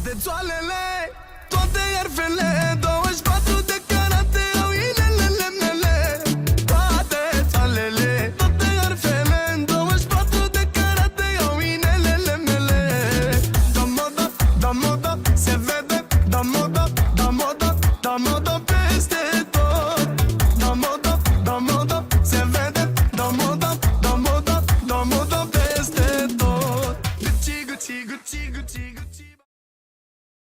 toate țoalele, toate erfele, 24 de carate au inele lemnele. Toate țoalele, toate erfele, 24 de carate au inele lemnele. Da moda, da moda, se vede, da moda, da moda, da moda peste tot. Da moda, da moda, se vede, da moda, da moda, da moda peste tot. Gucci, Gucci, Gucci, Gucci, Gucci.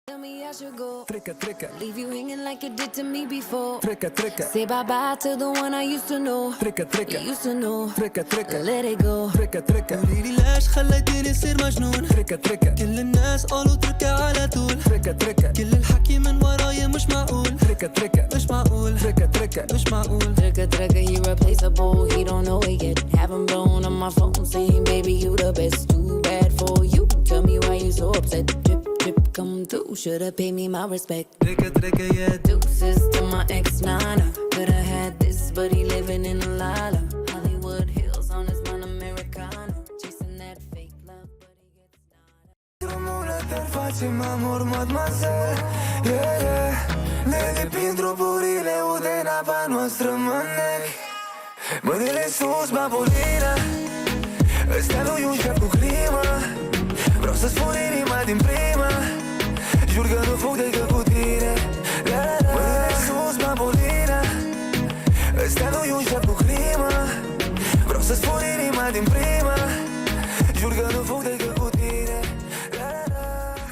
Tell me I should go. Tricka, tricka, Leave you hanging like you did to me before. tricka, tricka, Say bye-bye to the one I used to know. tricka, tricka, You used to know. tricka, tricka, Let it go. tricka, tricka, قولي ليش خليتيني أصير مجنون. tricka, tricka, كل الناس قالوا اتركها على طول. tricka, tricka, كل الحكي من ورايا مش معقول. tricka, tricka, مش معقول. tricka, tricka, مش معقول. Trigger, he replaceable. He don't know it yet. Have him blown on my phone saying, baby, you the best. Too bad for you. Tell me why you so upset. Drip, drip, come through. Should've paid me my respect. تركة تركة يا Deuces to my ex-nana. Could've had this, but he living in a lala. Hollywood Hills on his one Americana. Chasing that fake love, but he gets nada. Drumul te facem amor, mademoiselle, yeah, yeah. Ne lipim trupurile, ude în apa noastră, mănec. Mâinile sus, babulină. Ăsta nu-i un șef cu crimă. Vreau să spun inima din prima. Jur că nu fug decât cu tine, la, la, la. Mâinile sus, babulină. Ăsta nu-i un șef cu crimă. Vreau să spun inima din prima. Jur că nu fug decât cu tine, la, la, la.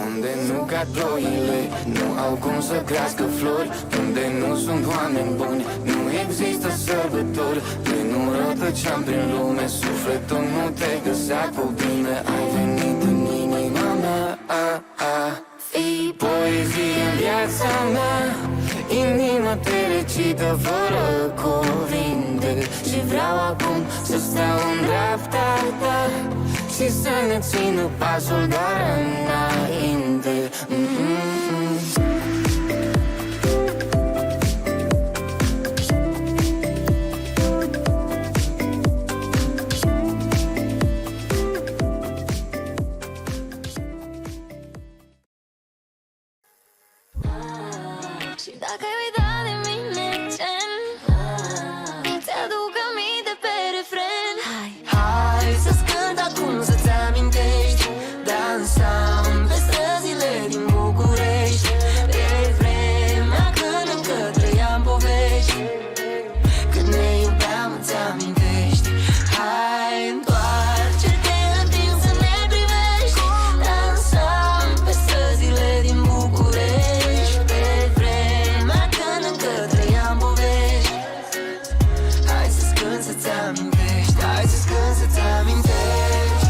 Unde nu cad ploile, nu au cum să crească flori. Unde nu sunt oameni buni, nu există sărbători. Noi nu rătăceam prin lume, sufletul nu te găsea cu bine. Ai venit în inima mea, fii poezie în viața mea. Inima te recită fără cuvinte. Și vreau acum să stau în dreapta ta și să ne țină pasul doar înainte. Și dacă ai uitat de mine, gen, te-aduc aminte pe refren. Hai să-ți cânt acum, să-ți amintești. Dansam pe străzile din București, pe vremea când încă trăiam povești. Când ne iubeam, îți amintești. Hai, întoarce-te în timp să ne privești. Dansam pe străzile din București, pe vremea când încă trăiam povești. Hai să-ți cânt să-ți amintești. Hai să-ți cânt să-ți amintești.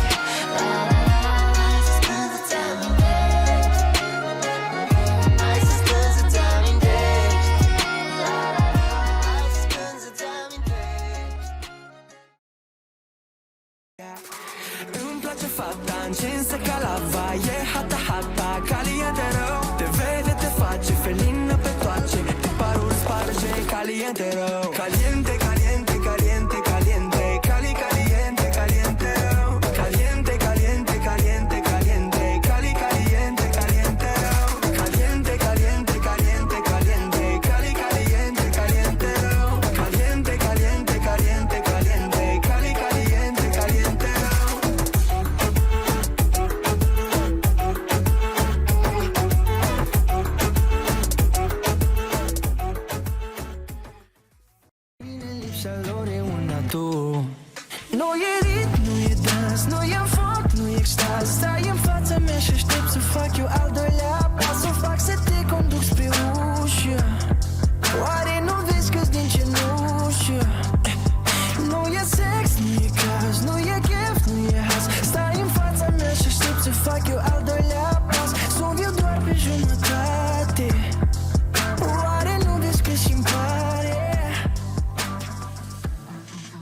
La, la, la, hai să-ți cânt să-ți amintești. Hai să-ți cânt să-ți amintești. La, la, la, hai să-ți cânt să-ți amintești. Îmi place fata încinsă ca lava. E hata hata, caliente rău. Te vede, te face felină pe toace. Tiparul sparge, caliente rău. Caliente, caliente, caliente, caliente. Cali, caliente, caliente rău. Caliente, caliente, caliente, caliente. Cali, caliente, caliente rău. Caliente, caliente, caliente, caliente. Cali, caliente, caliente rău. Caliente, caliente, caliente, caliente. Cali, caliente, caliente rău. Lipsa lor e una tu. Nu e ritm, nu e dans, nu e foc, nu e extaz. Stai în fața mea și aștept să fac eu al doilea